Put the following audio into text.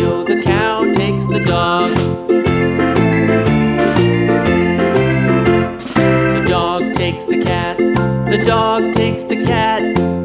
wheel, the cow takes the dog. The dog takes the cat, the dog takes the cat.